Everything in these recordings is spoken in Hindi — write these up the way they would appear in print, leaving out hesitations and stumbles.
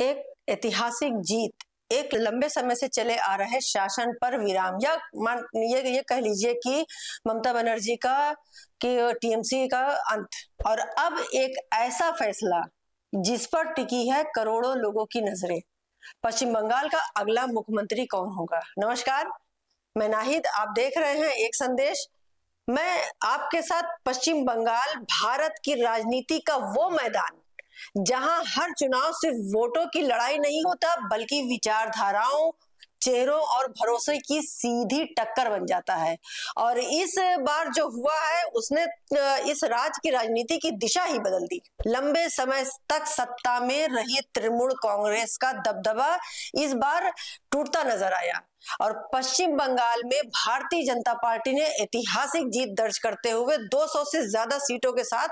एक ऐतिहासिक जीत, एक लंबे समय से चले आ रहे शासन पर विराम, या ये कह लीजिए कि ममता बनर्जी का कि टीएमसी का अंत, और अब एक ऐसा फैसला जिस पर टिकी है करोड़ों लोगों की नजरें। पश्चिम बंगाल का अगला मुख्यमंत्री कौन होगा? नमस्कार, मैं नाहिद, आप देख रहे हैं एक संदेश। मैं आपके साथ पश्चिम बंगाल, भारत की राजनीति का वो मैदान जहां हर चुनाव सिर्फ वोटों की लड़ाई नहीं होता, बल्कि विचारधाराओं, चेहरों और भरोसे की सीधी टक्कर बन जाता है। और इस बार जो हुआ है उसने इस राज्य की राजनीति की दिशा ही बदल दी। लंबे समय तक सत्ता में रही तृणमूल कांग्रेस का दबदबा इस बार टूटता नजर आया और पश्चिम बंगाल में भारतीय जनता पार्टी ने ऐतिहासिक जीत दर्ज करते हुए 200 से ज्यादा सीटों के साथ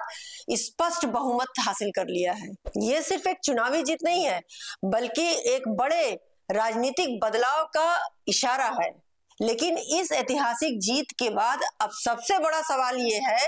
स्पष्ट बहुमत हासिल कर लिया है। ये सिर्फ एक चुनावी जीत नहीं है, बल्कि एक बड़े राजनीतिक बदलाव का इशारा है। लेकिन इस ऐतिहासिक जीत के बाद अब सबसे बड़ा सवाल ये है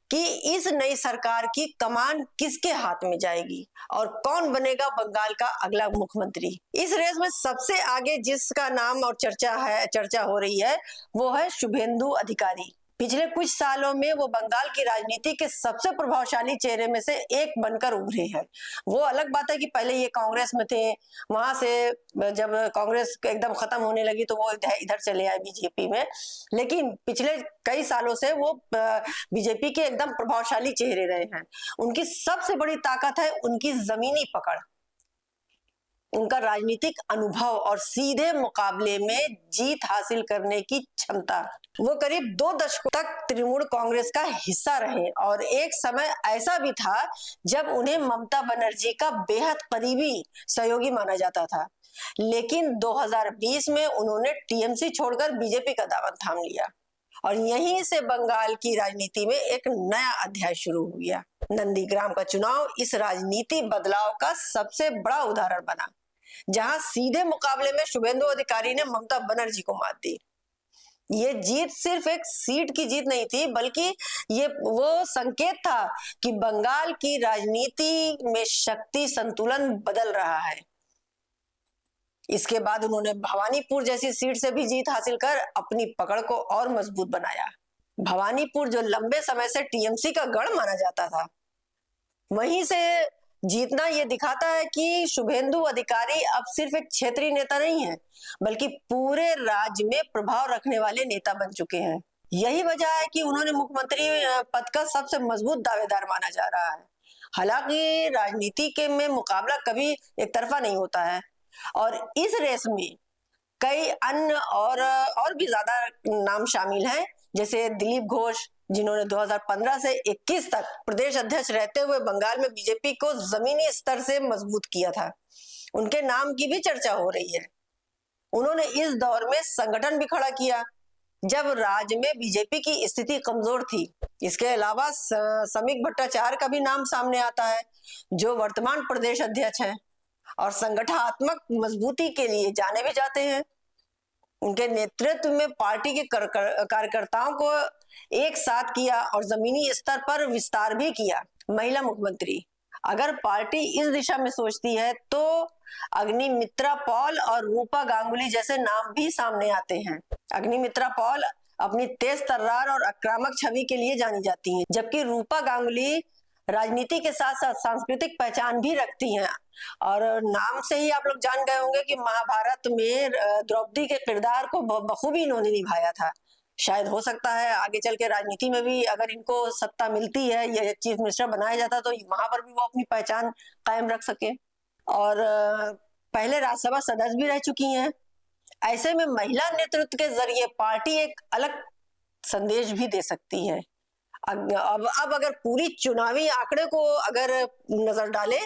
कि इस नई सरकार की कमान किसके हाथ में जाएगी और कौन बनेगा बंगाल का अगला मुख्यमंत्री। इस रेस में सबसे आगे जिसका नाम और चर्चा हो रही है वो है शुभेंदु अधिकारी। पिछले कुछ सालों में वो बंगाल की राजनीति के सबसे प्रभावशाली चेहरे में से एक बनकर उभरे हैं। वो अलग बात है कि पहले ये कांग्रेस में थे, वहां से जब कांग्रेस एकदम खत्म होने लगी तो वो इधर चले आए बीजेपी में, लेकिन पिछले कई सालों से वो बीजेपी के एकदम प्रभावशाली चेहरे रहे हैं। उनकी सबसे बड़ी ताकत है उनकी जमीनी पकड़, उनका राजनीतिक अनुभव और सीधे मुकाबले में जीत हासिल करने की क्षमता। वो करीब 2 दशकों तक तृणमूल कांग्रेस का हिस्सा रहे और एक समय ऐसा भी था जब उन्हें ममता बनर्जी का बेहद करीबी सहयोगी माना जाता था। लेकिन 2020 में उन्होंने टीएमसी छोड़कर बीजेपी का दामन थाम लिया और यहीं से बंगाल की राजनीति में एक नया अध्याय शुरू हो गया। नंदीग्राम का चुनाव इस राजनीति बदलाव का सबसे बड़ा उदाहरण बना, जहां सीधे मुकाबले में शुभेंदु अधिकारी ने ममता बनर्जी को मात दी। ये जीत सिर्फ एक सीट की जीत नहीं थी, बल्कि ये वो संकेत था कि बंगाल की राजनीति में शक्ति संतुलन बदल रहा है। इसके बाद उन्होंने भवानीपुर जैसी सीट से भी जीत हासिल कर अपनी पकड़ को और मजबूत बनाया। भवानीपुर जो लंबे समय से टीएमसी का गढ़ माना जाता था, वहीं से जीतना ये दिखाता है कि शुभेंदु अधिकारी अब सिर्फ एक क्षेत्रीय नेता नहीं है, बल्कि पूरे राज्य में प्रभाव रखने वाले नेता बन चुके हैं। यही वजह है कि उन्होंने मुख्यमंत्री पद का सबसे मजबूत दावेदार माना जा रहा है। हालांकि राजनीति के में मुकाबला कभी एक तरफा नहीं होता है और इस रेस में कई अन्य और भी ज्यादा नाम शामिल हैं, जैसे दिलीप घोष, जिन्होंने 2015 से 21 तक प्रदेश अध्यक्ष रहते हुए बंगाल में बीजेपी को जमीनी स्तर से मजबूत किया था। उनके नाम की भी चर्चा हो रही है। उन्होंने इस दौर में संगठन भी खड़ा किया जब राज्य में बीजेपी की स्थिति कमजोर थी। इसके अलावा समीक भट्टाचार्य का भी नाम सामने आता है, जो वर्तमान प्रदेश अध्यक्ष हैं और संगठनात्मक मजबूती के लिए जाने भी जाते हैं। उनके नेतृत्व में पार्टी के कार्यकर्ताओं को एक साथ किया और जमीनी स्तर पर विस्तार भी किया। महिला मुख्यमंत्री, अगर पार्टी इस दिशा में सोचती है तो अग्निमित्रा पॉल और रूपा गांगुली जैसे नाम भी सामने आते हैं। अग्निमित्रा पॉल अपनी तेज तर्रार और आक्रामक छवि के लिए जानी जाती हैं, जबकि रूपा गांगुली राजनीति के साथ साथ सांस्कृतिक पहचान भी रखती हैं। और नाम से ही आप लोग जान गए होंगे कि महाभारत में द्रौपदी के किरदार को बखूबी इन्होंने निभाया था। शायद हो सकता है आगे चल के राजनीति में भी अगर इनको सत्ता मिलती है, ये चीफ मिनिस्टर बनाया जाता, तो वहां पर भी वो अपनी पहचान कायम रख सके। और पहले राज्यसभा सदस्य भी रह चुकी हैं। ऐसे में महिला नेतृत्व के जरिए पार्टी एक अलग संदेश भी दे सकती है। अब अगर पूरी चुनावी आंकड़े को अगर नजर डाले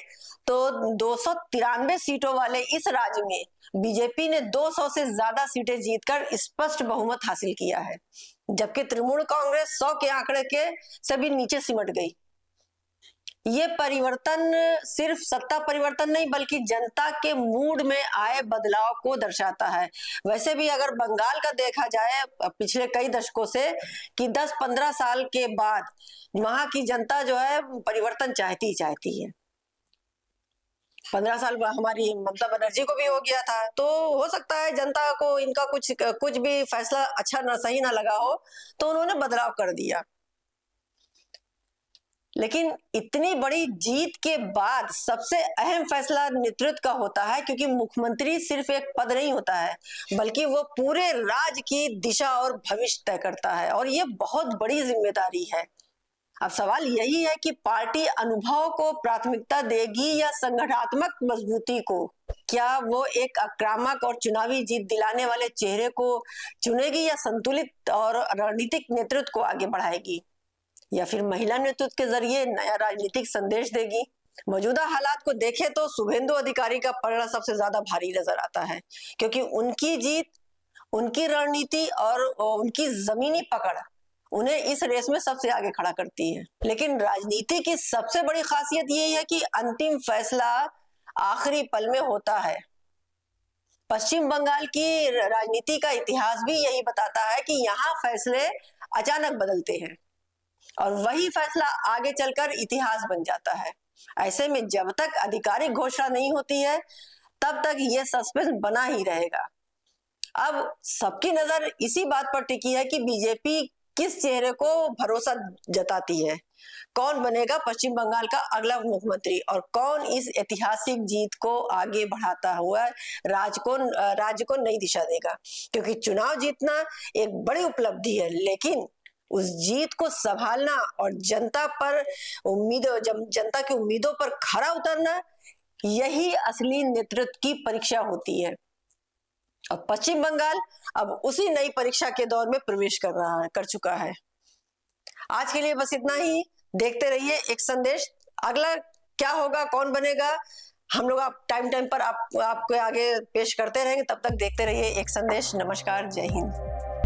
तो 293 सीटों वाले इस राज्य में बीजेपी ने 200 से ज्यादा सीटें जीतकर स्पष्ट बहुमत हासिल किया है, जबकि तृणमूल कांग्रेस 100 के आंकड़े के से भी नीचे सिमट गई। ये परिवर्तन सिर्फ सत्ता परिवर्तन नहीं, बल्कि जनता के मूड में आए बदलाव को दर्शाता है। वैसे भी अगर बंगाल का देखा जाए पिछले कई दशकों से कि 10-15 साल के बाद वहां की जनता जो है परिवर्तन चाहती ही चाहती है। 15 साल हमारी ममता बनर्जी को भी हो गया था। तो हो सकता है जनता को इनका कुछ भी फैसला अच्छा ना सही ना लगा हो, तो उन्होंने बदलाव कर दिया। लेकिन इतनी बड़ी जीत के बाद सबसे अहम फैसला नेतृत्व का होता है, क्योंकि मुख्यमंत्री सिर्फ एक पद नहीं होता है, बल्कि वो पूरे राज्य की दिशा और भविष्य तय करता है, और ये बहुत बड़ी जिम्मेदारी है। अब सवाल यही है कि पार्टी अनुभव को प्राथमिकता देगी या संगठनात्मक मजबूती को। क्या वो एक आक्रामक और चुनावी जीत दिलाने वाले चेहरे को चुनेगी, या संतुलित और रणनीतिक नेतृत्व को आगे बढ़ाएगी, या फिर महिला नेतृत्व के जरिए नया राजनीतिक संदेश देगी। मौजूदा हालात को देखें तो शुभेंदु अधिकारी का पलड़ा सबसे ज्यादा भारी नजर आता है, क्योंकि उनकी जीत, उनकी रणनीति और उनकी जमीनी पकड़ उन्हें इस रेस में सबसे आगे खड़ा करती है। लेकिन राजनीति की सबसे बड़ी खासियत यही है कि अंतिम फैसला आखिरी पल में होता है। पश्चिम बंगाल की राजनीति का इतिहास भी यही बताता है कि यहाँ फैसले अचानक बदलते हैं, और वही फैसला आगे चलकर इतिहास बन जाता है। ऐसे में जब तक आधिकारिक घोषणा नहीं होती है, तब तक ये सस्पेंस बना ही रहेगा। अब सबकी नजर इसी बात पर टिकी है कि बीजेपी किस चेहरे को भरोसा जताती है, कौन बनेगा पश्चिम बंगाल का अगला मुख्यमंत्री, और कौन इस ऐतिहासिक जीत को आगे बढ़ाता हुआ राज्य को नई दिशा देगा। क्योंकि चुनाव जीतना एक बड़ी उपलब्धि है, लेकिन उस जीत को संभालना और जनता की उम्मीदों पर खरा उतरना, यही असली नेतृत्व की परीक्षा होती है। और पश्चिम बंगाल अब उसी नई परीक्षा के दौर में प्रवेश कर चुका है। आज के लिए बस इतना ही। देखते रहिए एक संदेश। अगला क्या होगा, कौन बनेगा, हम लोग आप टाइम पर आपको आगे पेश करते रहेंगे। तब तक देखते रहिए एक संदेश। नमस्कार, जय हिंद।